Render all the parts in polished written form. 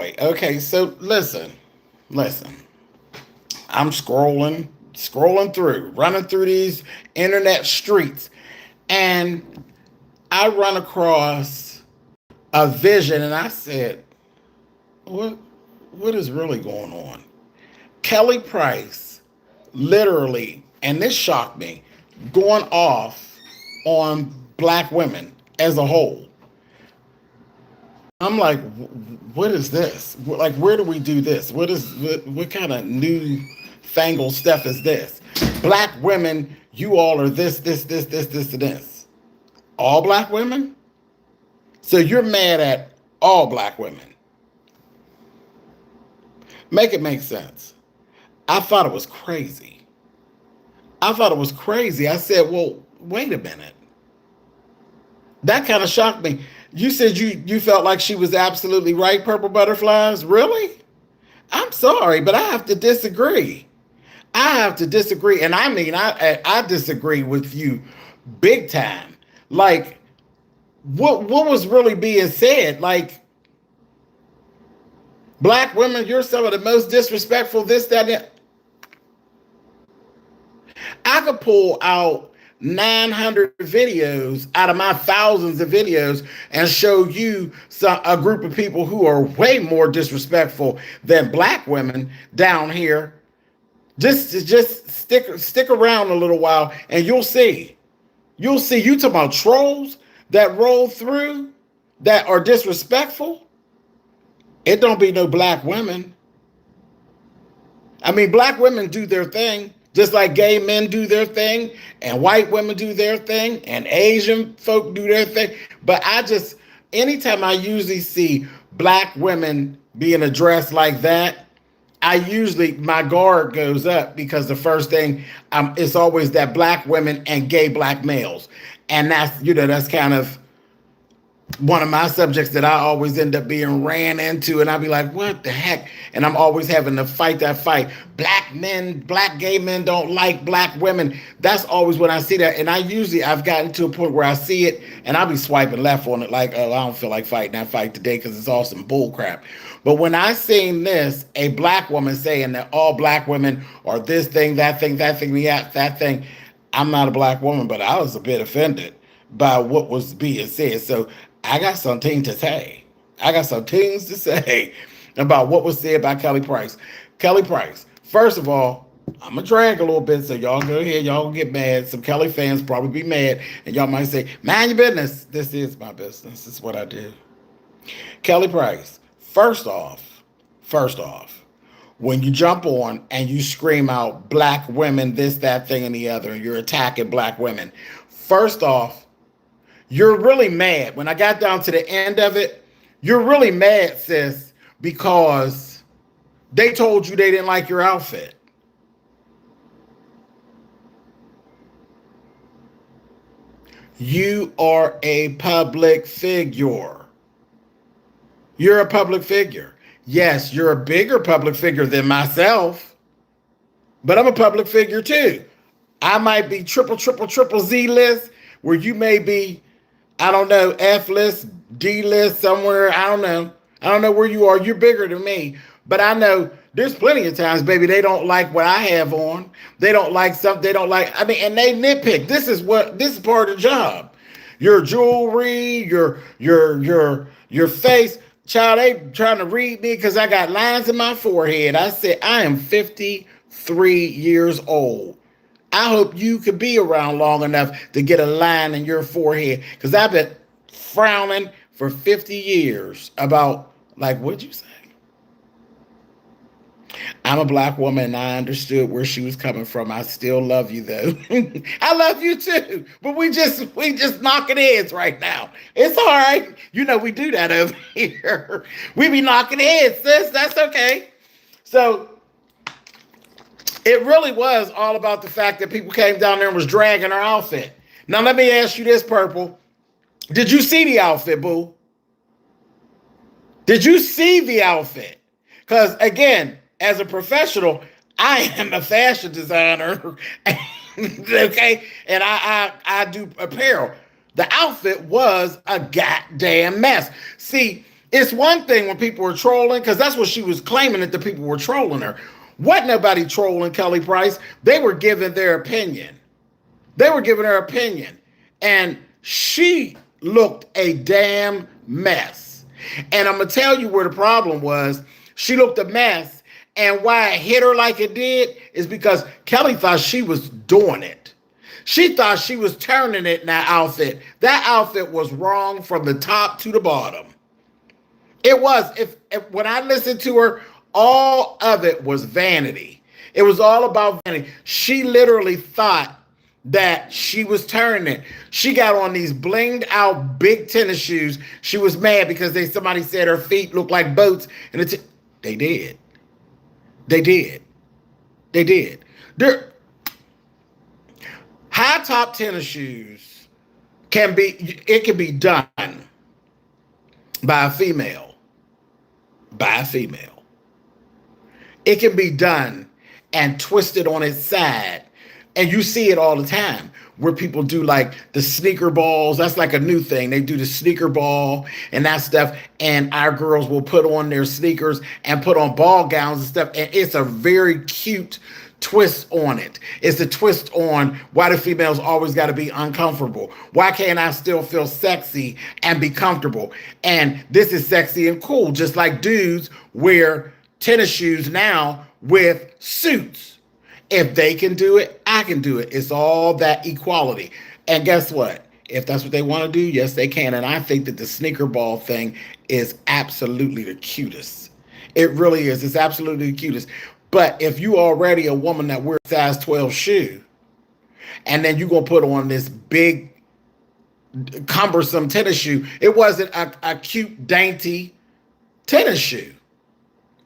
boy. Okay, so listen. I'm scrolling through, running through these internet streets, and I run across a vision, and I said, "What? What is really going on?" Kelly Price, literally, and this shocked me, going off on black women as a whole. I'm like, what is this? Like, where do we do this? What kind of new fangled stuff is this? Black women, you all are this, and this. All black women? So you're mad at all black women. Make it make sense. I thought it was crazy. I said, well, wait a minute. That kind of shocked me. You said you felt like she was absolutely right, Purple Butterflies? Really? I'm sorry, but I have to disagree. And I mean, I disagree with you big time. Like, what was really being said? Like, black women, you're some of the most disrespectful, this, that, and that. I could pull out 900 videos out of my thousands of videos and show you a group of people who are way more disrespectful than black women down here. Just stick around a little while and you'll see. You talking about trolls that roll through that are disrespectful. It don't be no black women. I mean, black women do their thing, just like gay men do their thing, and white women do their thing, and Asian folk do their thing. But anytime I usually see black women being addressed like that, my guard goes up, because the first thing, it's always that black women and gay black males. And that's kind of one of my subjects that I always end up being ran into, and I'll be like, what the heck? And I'm always having to fight that fight. Black gay men don't like black women. That's always when I see that. And I've gotten to a point where I see it and I'll be swiping left on it like, oh, I don't feel like fighting that fight today because it's all some bull crap. But when I seen this, a black woman saying that all black women are this thing, that thing, that thing, I'm not a black woman, but I was a bit offended by what was being said. So I got some things to say. About what was said by Kelly Price. Kelly Price, first of all, I'm going to drag a little bit, so y'all go ahead, y'all get mad. Some Kelly fans probably be mad, and y'all might say, mind your business. This is my business. This is what I do. Kelly Price, first off, when you jump on and you scream out black women, this, that, thing, and the other, and you're attacking black women, first off, you're really mad. When I got down to the end of it, you're really mad, sis, because they told you they didn't like your outfit. You are a public figure. You're a public figure. Yes, you're a bigger public figure than myself, but I'm a public figure too. I might be triple Z list, where you may be, I don't know, F list, D list, somewhere. I don't know where you are. You're bigger than me. But I know there's plenty of times, baby, they don't like what I have on. They don't like something. They don't like, and they nitpick. This is part of the job. Your jewelry, your face. Child, they trying to read me because I got lines in my forehead. I said, I am 53 years old. I hope you could be around long enough to get a line in your forehead, because I've been frowning for 50 years about, like, what'd you say? I'm a black woman and I understood where she was coming from. I still love you though. I love you too. But we just knocking heads right now. It's all right. You know, we do that over here. We be knocking heads, sis. That's okay. So it really was all about the fact that people came down there and was dragging her outfit. Now let me ask you this, Purple. Did you see the outfit, boo? Did you see the outfit? Because again, as a professional, I am a fashion designer, okay? And I do apparel. The outfit was a goddamn mess. See, It's one thing when people were trolling, because that's what she was claiming, that the people were trolling her. Wasn't nobody trolling Kelly Price. They were giving their opinion. They were giving her opinion. And she looked a damn mess. And I'm going to tell you where the problem was. She looked a mess. And why it hit her like it did is because Kelly thought she was doing it. She thought she was turning it in that outfit. That outfit was wrong from the top to the bottom. It was. If when I listened to her, all of it was vanity. It was all about vanity. She literally thought that she was turning it. She got on these blinged out big tennis shoes. She was mad because somebody said her feet looked like boats. And they did. They did. They did. High top tennis shoes can be done by a female. By a female. It can be done and twisted on its side. And you see it all the time where people do like the sneaker balls. That's like a new thing. They do the sneaker ball and that stuff. And our girls will put on their sneakers and put on ball gowns and stuff. And it's a very cute twist on it. It's a twist on why the females always got to be uncomfortable. Why can't I still feel sexy and be comfortable? And this is sexy and cool, just like dudes wear tennis shoes now with suits. If they can do it, I can do it. It's all that equality. And guess what? If that's what they want to do, yes, they can. And I think that the sneaker ball thing is absolutely the cutest. It really is. It's absolutely the cutest. But if you already a woman that wears a size 12 shoe, and then you're going to put on this big, cumbersome tennis shoe, it wasn't a cute, dainty tennis shoe.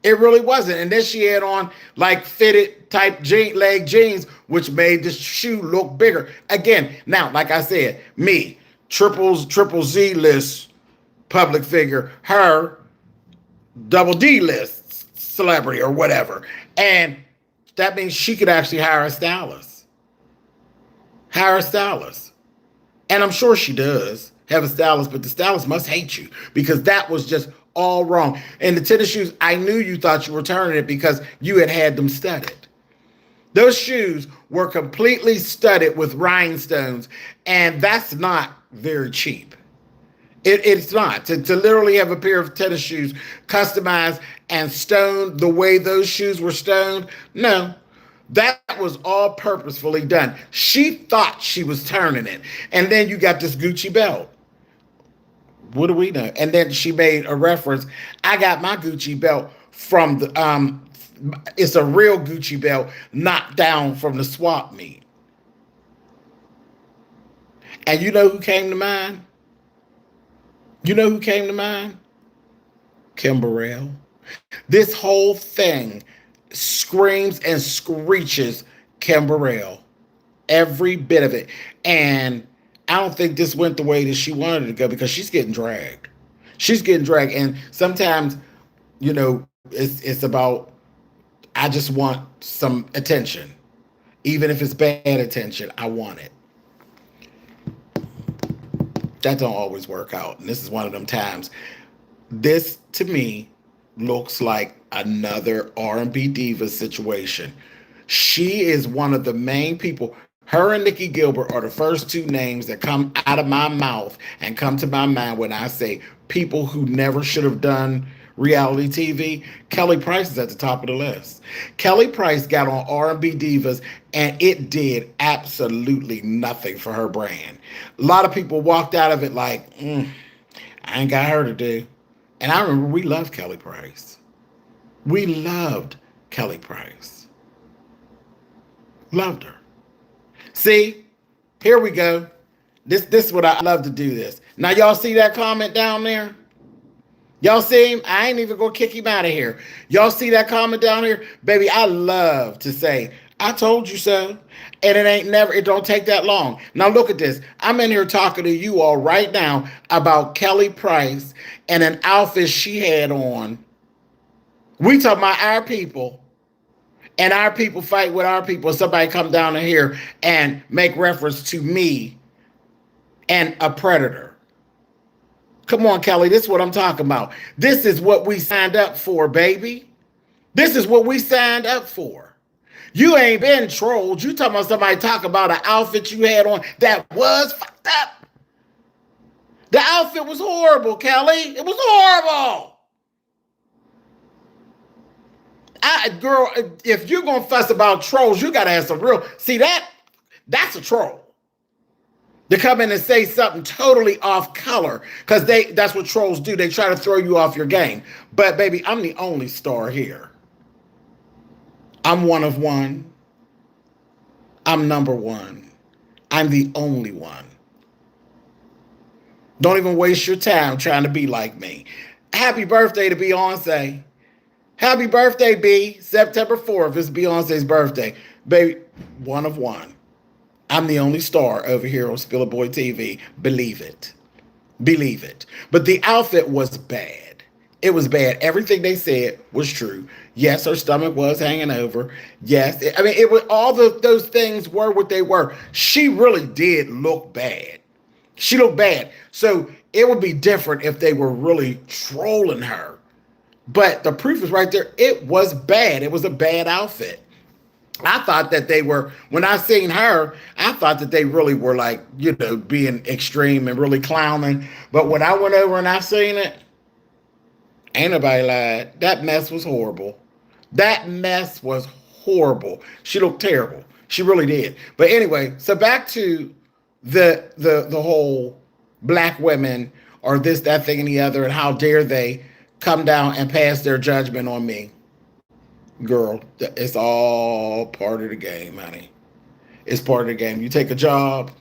It really wasn't. And then she had on like fitted type leg jeans, which made the shoe look bigger. Again, now, like I said, me, triple Z list public figure, her double D list celebrity or whatever. And that means she could actually hire a stylist. Hire a stylist. And I'm sure she does have a stylist, but the stylist must hate you because that was just all wrong. And the tennis shoes, I knew you thought you were turning it because you had them studded. Those shoes were completely studded with rhinestones, and that's not very cheap. It's not. To literally have a pair of tennis shoes customized and stoned the way those shoes were stoned, no. That was all purposefully done. She thought she was turning it. And then you got this Gucci belt. What do we know? And then she made a reference. I got my Gucci belt from the, it's a real Gucci belt knocked down from the swap meet. And you know who came to mind? You know who came to mind? Kim Burrell. This whole thing screams and screeches Kim Burrell. Every bit of it. And I don't think this went the way that she wanted it to go because she's getting dragged. She's getting dragged. And sometimes, you know, it's about, I just want some attention. Even if it's bad attention, I want it. That don't always work out. And this is one of them times. This, to me, looks like another R&B diva situation. She is one of the main people. Her and Nikki Gilbert are the first two names that come out of my mouth and come to my mind when I say people who never should have done reality TV. Kelly Price is at the top of the list. Kelly Price got on R&B Divas and it did absolutely nothing for her brand. A lot of people walked out of it like, I ain't got her to do. And I remember we loved Kelly Price. We loved Kelly Price. Loved her. See, here we go. This is what I love to do this. Now, y'all see that comment down there? Y'all see him? I ain't even gonna kick him out of here. Y'all see that comment down here? Baby, I love to say, I told you so. And it don't take that long. Now look at this. I'm in here talking to you all right now about Kelly Price and an outfit she had on. We talking about our people. And our people fight with our people. Somebody come down in here and make reference to me and a predator. Come on, Kelly. This is what I'm talking about. This is what we signed up for, baby. This is what we signed up for. You ain't been trolled. You talking about somebody talk about an outfit you had on that was fucked up. The outfit was horrible, Kelly. It was horrible. Girl, if you're going to fuss about trolls, you got to have some real... See, that's a troll. To come in and say something totally off color, because that's what trolls do. They try to throw you off your game. But, baby, I'm the only star here. I'm one of one. I'm number one. I'm the only one. Don't even waste your time trying to be like me. Happy birthday to Beyonce. Happy birthday, B. September 4th is Beyonce's birthday. Baby, one of one. I'm the only star over here on SpillitBoyTV. Believe it. Believe it. But the outfit was bad. It was bad. Everything they said was true. Yes, her stomach was hanging over. Yes. I mean, it was all those things were what they were. She really did look bad. She looked bad. So it would be different if they were really trolling her. But the proof is right there. It was bad. It was a bad outfit. I thought that they were, when I seen her, I thought that they really were like, you know, being extreme and really clowning. But when I went over and I seen it, ain't nobody lied. That mess was horrible. That mess was horrible. She looked terrible. She really did. But anyway, so back to the whole black women or this, that, thing, and the other, and how dare they come down and pass their judgment on me. Girl, it's all part of the game, honey. It's part of the game. You take a job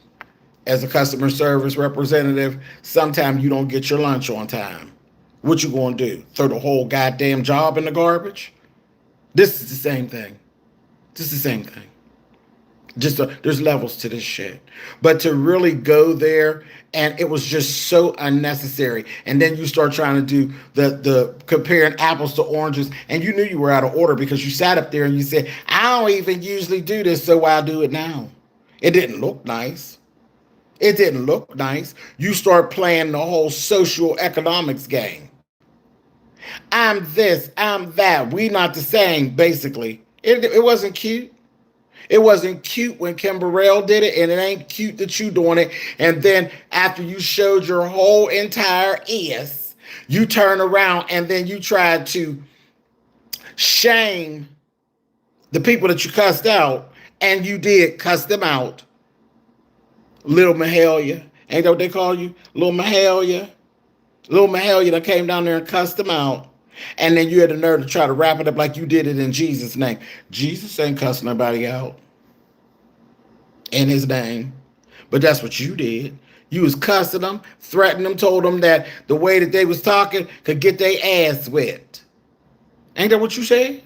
as a customer service representative, sometimes you don't get your lunch on time. What you gonna do? Throw the whole goddamn job in the garbage? This is the same thing. This is the same thing. There's levels to this shit. But to really go there, and it was just so unnecessary. And then you start trying to do the comparing apples to oranges, and you knew you were out of order because you sat up there and you said, I don't even usually do this, so why do it now? It didn't look nice. It didn't look nice. You start playing the whole social economics game. I'm this, I'm that. We not the same, basically. It wasn't cute. It wasn't cute when Kim Burrell did it, and it ain't cute that you doing it. And then after you showed your whole entire ass, you turn around and then you tried to shame the people that you cussed out, and you did cuss them out. Little Mahalia, ain't that what they call you? Little Mahalia. Little Mahalia that came down there and cussed them out. And then you had the nerve to try to wrap it up like you did it in Jesus' name. Jesus ain't cussing nobody out in his name. But that's what you did. You was cussing them, threatening them, told them that the way that they was talking could get their ass wet. Ain't that what you said?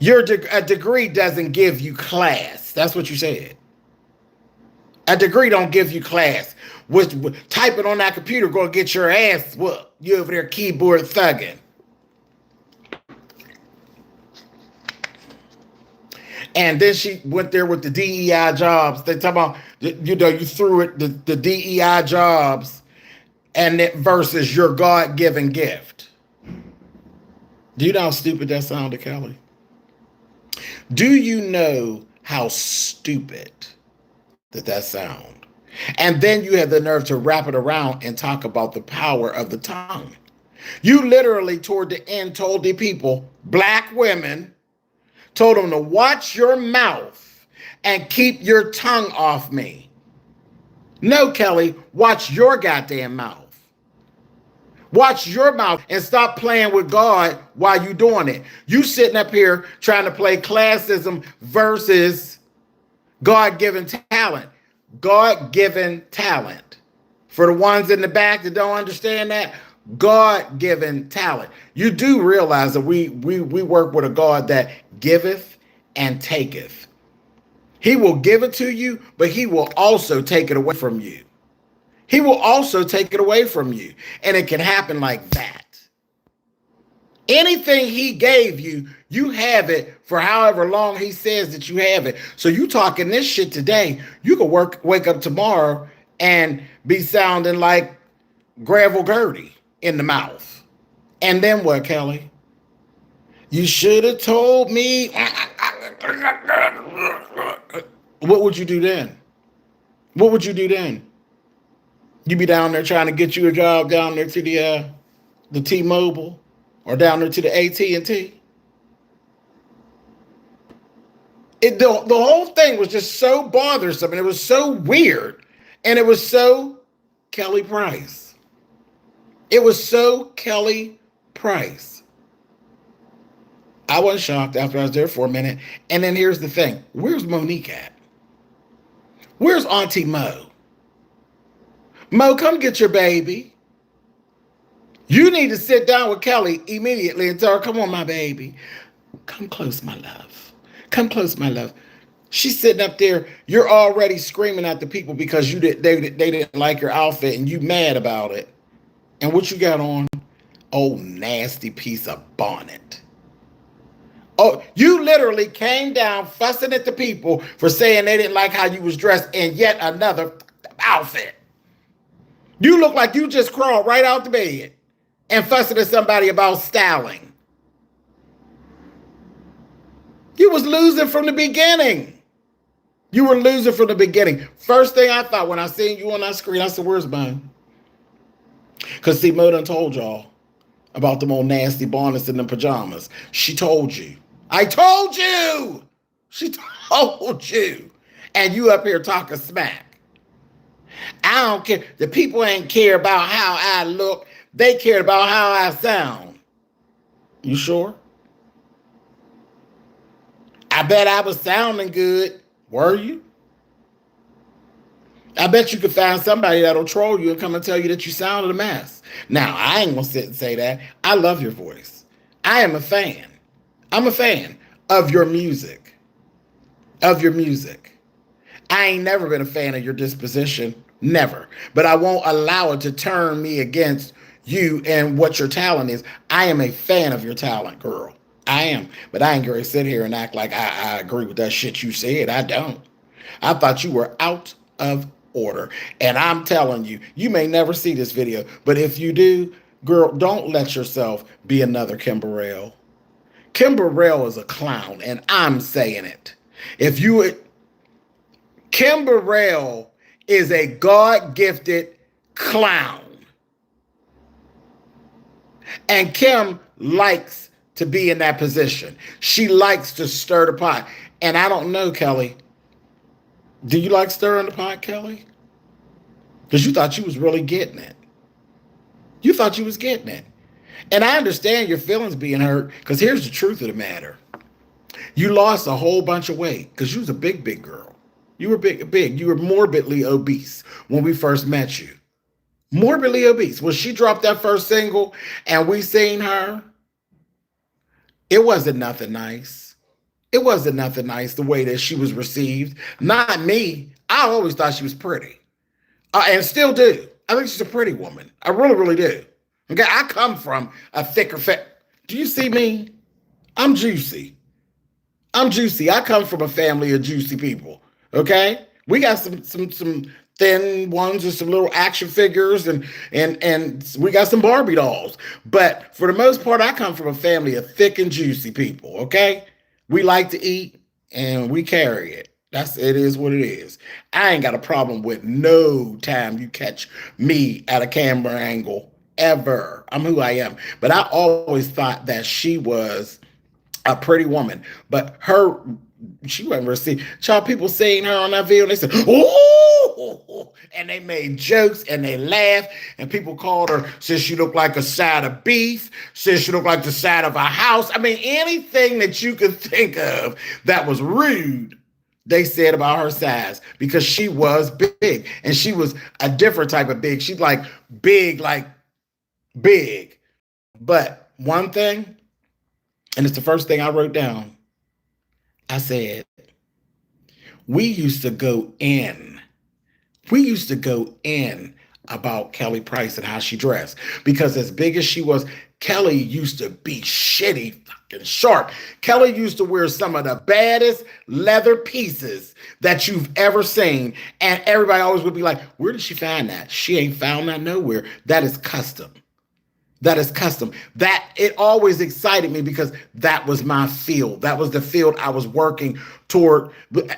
A degree doesn't give you class. That's what you said. A degree don't give you class. Typing on that computer gonna get your ass whooped. You over there keyboard thugging. And then she went there with the DEI jobs. They talk about, you know, you threw it, the DEI jobs, and it versus your God-given gift. Do you know how stupid that sounded, Kelly? Do you know how stupid that sound? And then you have the nerve to wrap it around and talk about the power of the tongue. You literally, toward the end, told the people, black women, told them to watch your mouth and keep your tongue off me. No, Kelly, watch your goddamn mouth. Watch your mouth and stop playing with God while you doing it. You sitting up here trying to play classism versus God-given talent. God-given talent. For the ones in the back that don't understand that, God-given talent. You do realize that we work with a God that giveth and taketh. He will give it to you, but he will also take it away from you. He will also take it away from you. And it can happen like that. Anything he gave you, you have it for however long he says that you have it. So you talking this shit today, you can wake up tomorrow and be sounding like gravel Gertie in the mouth. And then what, Kelly? You should have told me. What would you do then? What would you do then? You be down there trying to get you a job down there to the T-Mobile or down there to the AT&T? The whole thing was just so bothersome, and it was so weird, and it was so Kelly Price. It was so Kelly Price. I wasn't shocked after I was there for a minute. And then here's the thing. Where's Monique at? Where's Auntie Mo? Mo, come get your baby. You need to sit down with Kelly immediately and tell her, come on, my baby. Come close, my love. Come close, my love. She's sitting up there. You're already screaming at the people because they didn't like your outfit and you mad about it. And what you got on? Oh, nasty piece of bonnet. Oh, you literally came down fussing at the people for saying they didn't like how you was dressed in yet another outfit. You look like you just crawled right out the bed and fussing at somebody about styling. You was losing from the beginning. You were losing from the beginning. First thing I thought when I seen you on that screen, I said, where's mine? Because see, Mo done told y'all about them old nasty bonnets and them pajamas. She told you. I told you. She told you. And you up here talking smack. I don't care. The people ain't care about how I look. They cared about how I sound. You sure? I bet I was sounding good. Were you? I bet you could find somebody that'll troll you and come and tell you that you sounded a mess. Now, I ain't gonna sit and say that. I love your voice. I am a fan. I'm a fan of your music. Of your music. I ain't never been a fan of your disposition. Never. But I won't allow it to turn me against you and what your talent is. I am a fan of your talent, girl. I am. But I ain't gonna sit here and act like I agree with that shit you said. I don't. I thought you were out of order. And I'm telling you, you may never see this video, but if you do, girl, don't let yourself be another Kim Burrell. Kim Burrell is a clown, and I'm saying it. Kim Burrell is a God-gifted clown. And Kim likes to be in that position. She likes to stir the pot. And I don't know, Kelly. Do you like stirring the pot, Kelly? Because you thought you was really getting it. You thought you was getting it. And I understand your feelings being hurt, because here's the truth of the matter. You lost a whole bunch of weight because you was a big, big girl. You were big. You were morbidly obese when we first met you. Morbidly obese. When she dropped that first single and we seen her, it wasn't nothing nice. It wasn't nothing nice the way that she was received. Not me. I always thought she was pretty. And still do. I think she's a pretty woman. I really, really do. Okay, I come from a thicker fat. Do you see me? I'm juicy. I'm juicy. I come from a family of juicy people. Okay? We got some thin ones and some little action figures and we got some Barbie dolls. But for the most part, I come from a family of thick and juicy people. Okay? We like to eat and we carry it. It is what it is. I ain't got a problem with no time you catch me at a camera angle ever. I'm who I am. But I always thought that she was a pretty woman. But she wasn't received. Child, people seeing her on that video, and they said, oh, and they made jokes and they laughed, and people called her, said she looked like a side of beef, said she looked like the side of a house. I mean, anything that you could think of that was rude, they said about her size, because she was big, and she was a different type of big. She's like big. But one thing, and it's the first thing I wrote down, I said, we used to go in about Kelly Price and how she dressed, because as big as she was, Kelly used to be shitty fucking sharp. Kelly used to wear some of the baddest leather pieces that you've ever seen. And everybody always would be like, where did she find that? She ain't found that nowhere. That is custom. That is custom. That it always excited me because that was my field. That was the field I was working toward.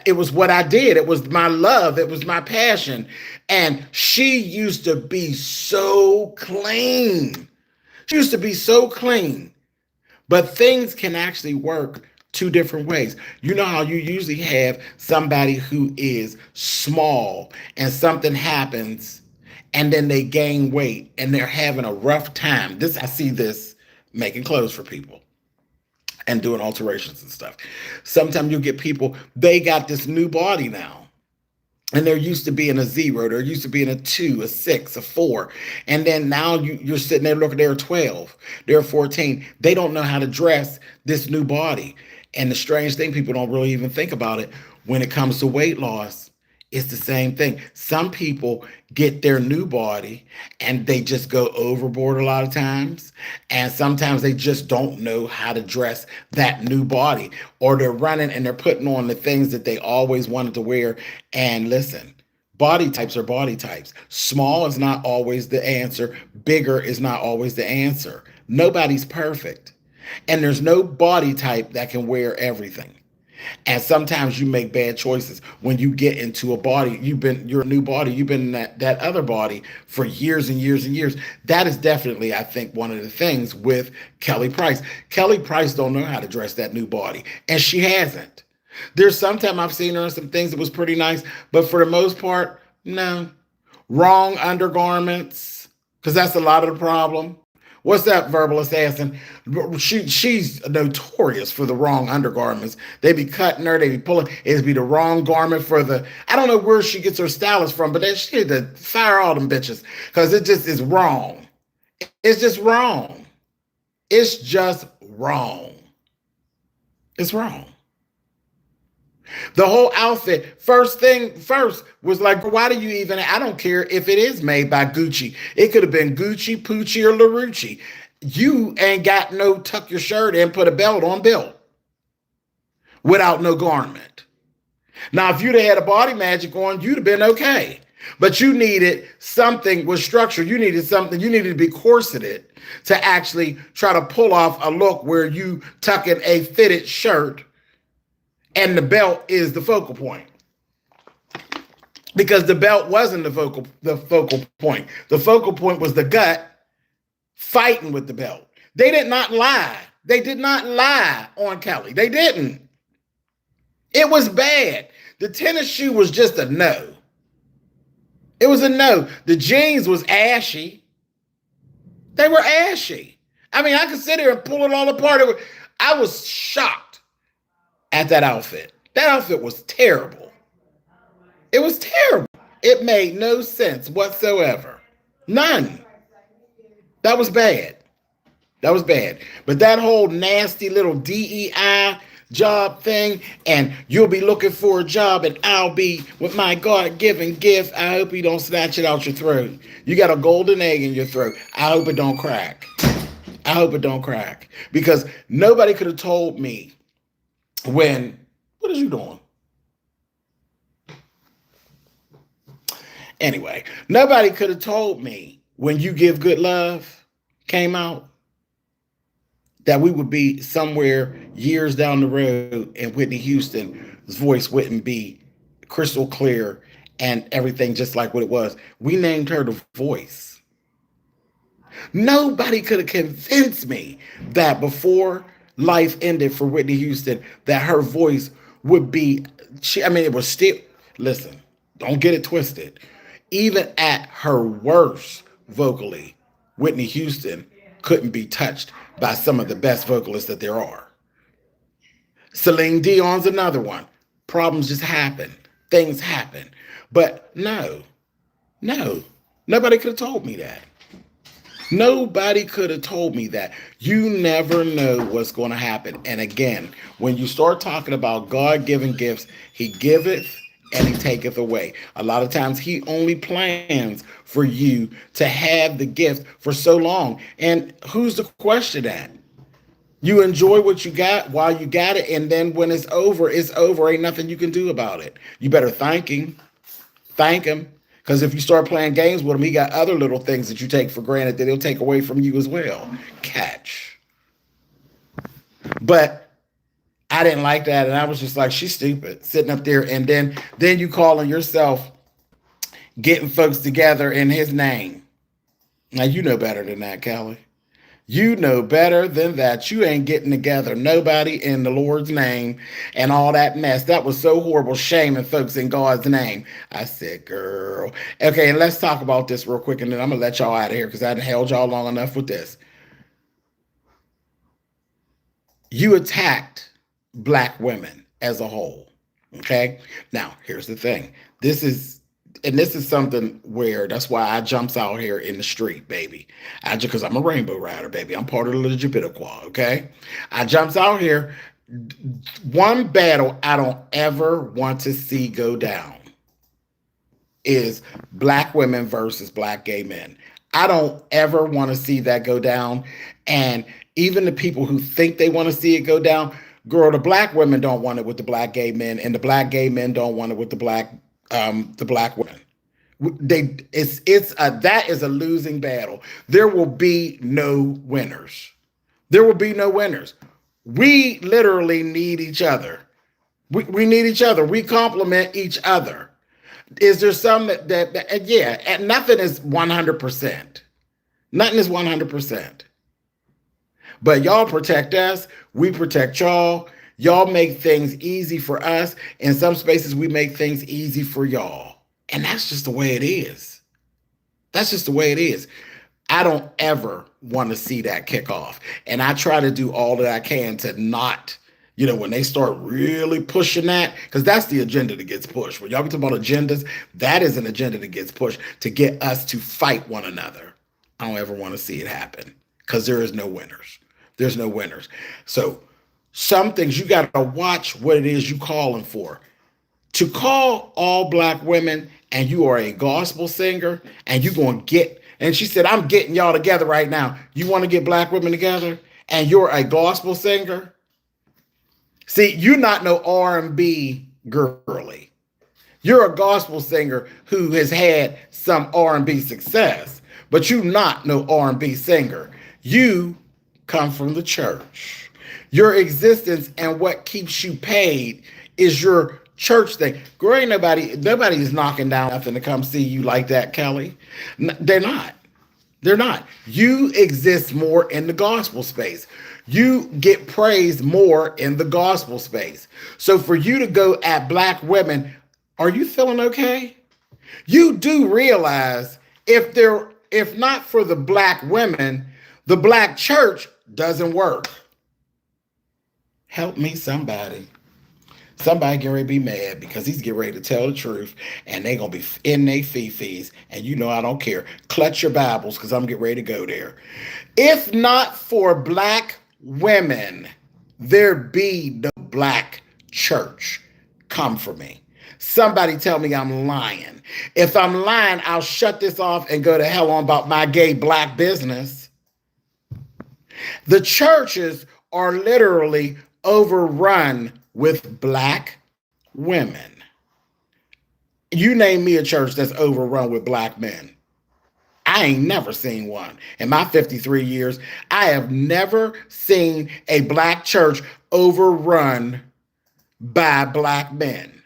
It was what I did. It was my love. It was my passion. And she used to be so clean. She used to be so clean. But things can actually work two different ways. You know how you usually have somebody who is small and something happens and then they gain weight and they're having a rough time. I see this making clothes for people and doing alterations and stuff. Sometimes you'll get people, they got this new body now. And they're used to being a 0. They're used to being a 2, a 6, a 4. And then now you're sitting there looking, they're 12, they're 14. They don't know how to dress this new body. And the strange thing, people don't really even think about it. When it comes to weight loss, it's the same thing. Some people get their new body and they just go overboard a lot of times. And sometimes they just don't know how to dress that new body. Or they're running and they're putting on the things that they always wanted to wear. And listen, body types are body types. Small is not always the answer. Bigger is not always the answer. Nobody's perfect. And there's no body type that can wear everything. And sometimes you make bad choices when you get into a body. You're a new body. You've been in that other body for years and years and years. That is definitely, I think, one of the things with Kelly Price. Kelly Price don't know how to dress that new body, and she hasn't. There's sometimes I've seen her in some things that was pretty nice, but for the most part, no. Wrong undergarments, because that's a lot of the problem. What's that, verbal assassin? She's notorious for the wrong undergarments. They be cutting her, they be pulling. It'd be the wrong garment for the. I don't know where she gets her stylist from, but she need to fire all them bitches because it just is wrong. It's just wrong. It's just wrong. It's wrong. The whole outfit, first was like, why do you even, I don't care if it is made by Gucci. It could have been Gucci, Poochie, or LaRucci. You ain't got no tuck your shirt and put a belt on belt without no garment. Now, if you'd have had a body magic on, you'd have been okay. But you needed something with structure. You needed something, you needed to be corseted to actually try to pull off a look where you tuck in a fitted shirt and the belt is the focal point. Because the belt wasn't the focal point. The focal point was the gut fighting with the belt. They did not lie. They did not lie on Kelly. They didn't. It was bad. The tennis shoe was just a no. It was a no. The jeans was ashy. They were ashy. I mean, I could sit here and pull it all apart. I was shocked at that outfit. That outfit was terrible. It was terrible. It made no sense whatsoever. None. That was bad. That was bad. But that whole nasty little DEI job thing, and you'll be looking for a job and I'll be with my God-given gift. I hope you don't snatch it out your throat. You got a golden egg in your throat. I hope it don't crack. I hope it don't crack. Because nobody could have told me what is you doing? Anyway, nobody could have told me when You Give Good Love came out that we would be somewhere years down the road and Whitney Houston's voice wouldn't be crystal clear and everything just like what it was. We named her The Voice. Nobody could have convinced me that before life ended for Whitney Houston, that her voice would be, it was still, listen, don't get it twisted. Even at her worst vocally, Whitney Houston couldn't be touched by some of the best vocalists that there are. Celine Dion's another one. Problems just happen. Things happen. But no, nobody could have told me that. Nobody could have told me that. You never know what's going to happen. And again, when you start talking about God-given gifts, he giveth and he taketh away. A lot of times he only plans for you to have the gift for so long. And who's to question that? You enjoy what you got while you got it, and then when it's over, it's over. Ain't nothing you can do about it. You better thank him. Thank him. Because if you start playing games with him, he got other little things that you take for granted that he'll take away from you as well. Catch. But I didn't like that, and I was just like, she's stupid, sitting up there, and then you calling yourself getting folks together in his name. Now, you know better than that, Kelly. You know better than that. You ain't getting together nobody in the Lord's name and all that mess. That was so horrible, shaming folks in God's name. I said, girl. Okay, and let's talk about this real quick, and then I'm going to let y'all out of here because I done held y'all long enough with this. You attacked Black women as a whole, okay? Now, here's the thing. This is something where that's why I jumps out here in the street, baby. Because I'm a rainbow rider, baby. I'm part of the Jabitiqua, okay? I jumps out here. One battle I don't ever want to see go down is Black women versus Black gay men. I don't ever want to see that go down. And even the people who think they want to see it go down, girl, the Black women don't want it with the Black gay men, and the Black gay men don't want it with the Black women. That is a losing battle. There will be no winners. There will be no winners. We literally need each other. We need each other. We complement each other. Is there some that yeah, and nothing is 100%. Nothing is 100%. But y'all protect us. We protect y'all. Y'all make things easy for us. In some spaces, we make things easy for y'all. And that's just the way it is. That's just the way it is. I don't ever want to see that kick off. And I try to do all that I can to not, when they start really pushing that, because that's the agenda that gets pushed. When y'all be talking about agendas, that is an agenda that gets pushed to get us to fight one another. I don't ever want to see it happen because there is no winners. There's no winners. So some things you got to watch what it is you calling for. To call all Black women and you are a gospel singer and you going to get, and she said, I'm getting y'all together right now. You want to get Black women together and you're a gospel singer? See, you're not no R&B girly. You're a gospel singer who has had some R&B success, but you're not no R&B singer. You come from the church. Your existence and what keeps you paid is your church thing. Girl, ain't nobody is knocking down nothing to come see you like that, Kelly. They're not. They're not. You exist more in the gospel space. You get praised more in the gospel space. So for you to go at Black women, are you feeling okay? You do realize if not for the Black women, the Black church doesn't work. Help me, somebody. Somebody get ready to be mad because he's getting ready to tell the truth and they're going to be in their fee-fees. And you know I don't care. Clutch your Bibles because I'm getting ready to go there. If not for Black women, there be no Black church. Come for me. Somebody tell me I'm lying. If I'm lying, I'll shut this off and go to hell on about my gay Black business. The churches are literally overrun with Black women. You name me a church that's overrun with Black men. I ain't never seen one. In my 53 years, I have never seen a Black church overrun by Black men.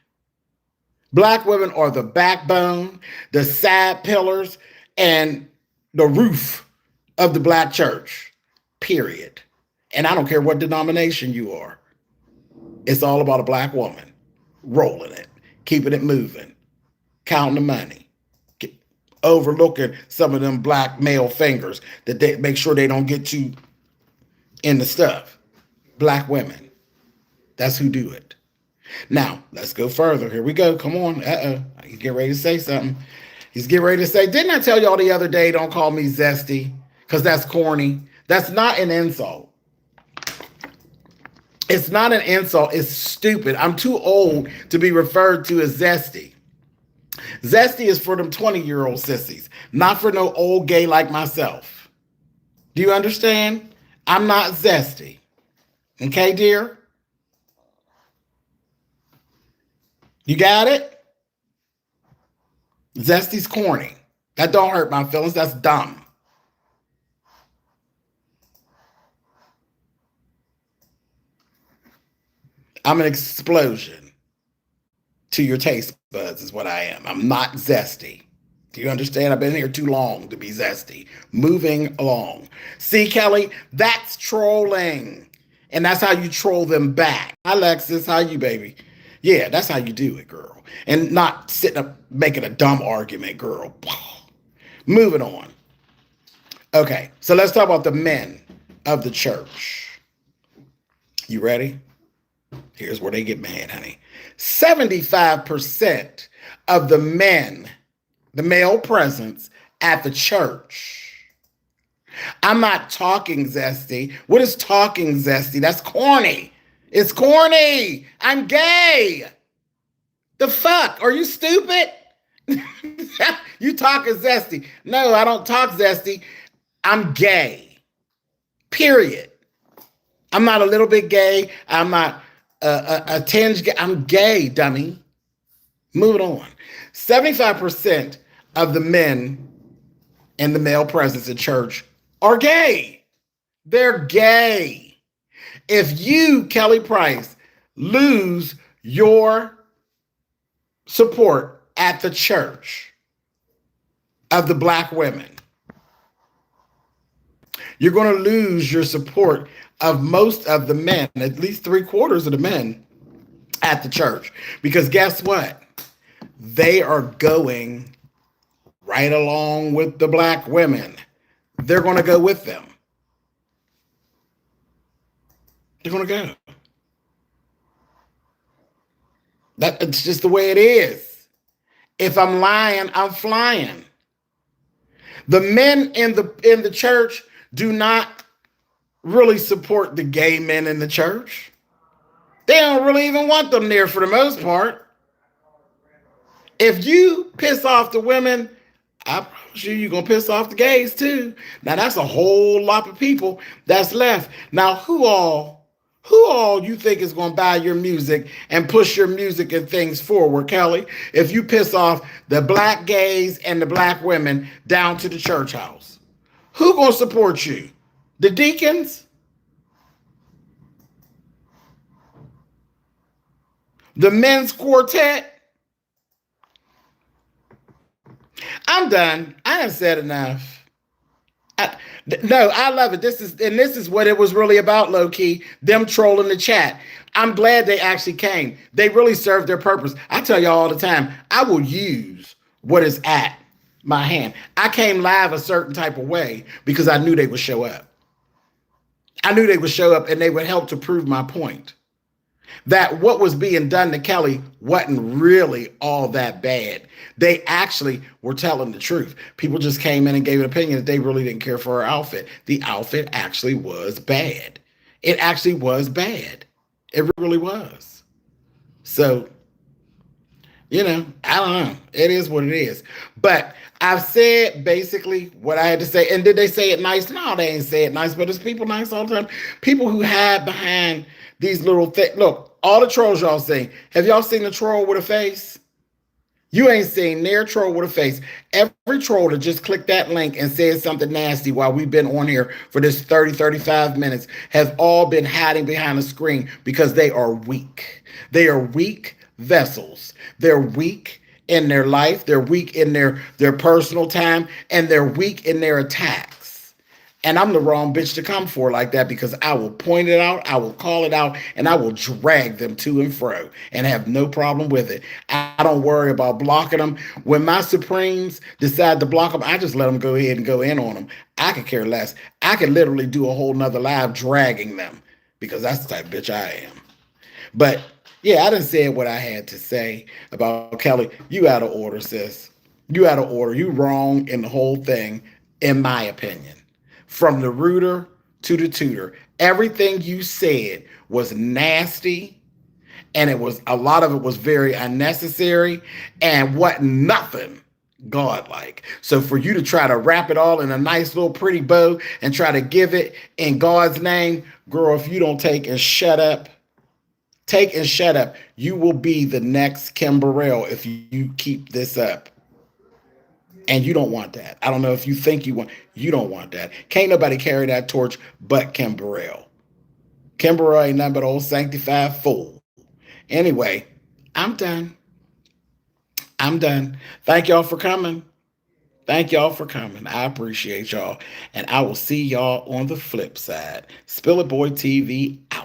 Black women are the backbone, the side pillars, and the roof of the Black church, period. And I don't care what denomination you are. It's all about a Black woman rolling it, keeping it moving, counting the money, overlooking some of them Black male fingers that they make sure they don't get too in the stuff. Black women. That's who do it. Now, let's go further. Here we go. Come on. He's getting ready to say something. He's getting ready to say, didn't I tell y'all the other day, don't call me zesty? Because that's corny. That's not an insult. It's not an insult. It's stupid. I'm too old to be referred to as zesty. Zesty is for them 20-year-old sissies, not for no old gay like myself. Do you understand? I'm not zesty. Okay, dear? You got it? Zesty's corny. That don't hurt my feelings. That's dumb. I'm an explosion to your taste buds is what I am. I'm not zesty. Do you understand? I've been here too long to be zesty. Moving along. See, Kelly, that's trolling. And that's how you troll them back. Hi, Alexis. How you, baby? Yeah, that's how you do it, girl. And not sitting up making a dumb argument, girl. Moving on. Okay, so let's talk about the men of the church. You ready? Here's where they get mad, honey. 75% of the men, the male presence at the church. I'm not talking zesty. What is talking zesty? That's corny. It's corny. I'm gay. The fuck? Are you stupid? You talking zesty. No, I don't talk zesty. I'm gay. Period. I'm not a little bit gay. I'm not a tinge gay. I'm gay, dummy. Moving on. 75% of the men in the male presence in church are gay. They're gay. If you, Kelly Price, lose your support at the church of the black women, you're going to lose your support of most of the men, at least 3/4 of the men at the church. Because guess what? They are going right along with the black women. They're going to go with them. They're going to go. It's just the way it is. If I'm lying, I'm flying. The men in the church do not really support the gay men in the church. They don't really even want them there for the most part. If you piss off the women, I promise you're going to piss off the gays too. Now, that's a whole lot of people that's left. Now, who all you think is going to buy your music and push your music and things forward, Kelly, if you piss off the black gays and the black women down to the church house? Who going to support you? The deacons? The men's quartet? I'm done. I have said enough. No, I love it. This is what it was really about, low key. Them trolling the chat. I'm glad they actually came. They really served their purpose. I tell y'all all the time, I will use what is at my hand. I came live a certain type of way because I knew they would show up. I knew they would show up and they would help to prove my point. That what was being done to Kelly wasn't really all that bad. They actually were telling the truth. People just came in and gave an opinion that they really didn't care for her outfit. The outfit actually was bad. It actually was bad. It really was. So, I don't know. It is what it is. But I've said basically what I had to say. And did they say it nice? No, they ain't say it nice, but it's people nice all the time. People who hide behind these little things. Look, all the trolls y'all seen. Have y'all seen a troll with a face? You ain't seen near troll with a face. Every troll that just clicked that link and said something nasty while we've been on here for this 30, 35 minutes have all been hiding behind a screen because they are weak. They are weak vessels. They're weak in their life. They're weak in their personal time, and they're weak in their attacks. And I'm the wrong bitch to come for like that because I will point it out, I will call it out, and I will drag them to and fro and have no problem with it. I don't worry about blocking them. When my Supremes decide to block them, I just let them go ahead and go in on them. I could care less. I could literally do a whole nother live dragging them because that's the type of bitch I am. But yeah, I done said what I had to say about Kelly. You out of order, sis. You out of order. You wrong in the whole thing, in my opinion. From the rooter to the tutor, Everything you said was nasty, and a lot of it was very unnecessary and what nothing godlike. So for you to try to wrap it all in a nice little pretty bow and try to give it in God's name, girl, if you don't take and shut up, you will be the next Kim Burrell if you keep this up. And you don't want that. I don't know if you think you don't want that. Can't nobody carry that torch but Kim Burrell. Kim Burrell ain't nothing but old sanctified fool. Anyway, I'm done. I'm done. Thank y'all for coming. Thank y'all for coming. I appreciate y'all. And I will see y'all on the flip side. SpillitBoy TV out.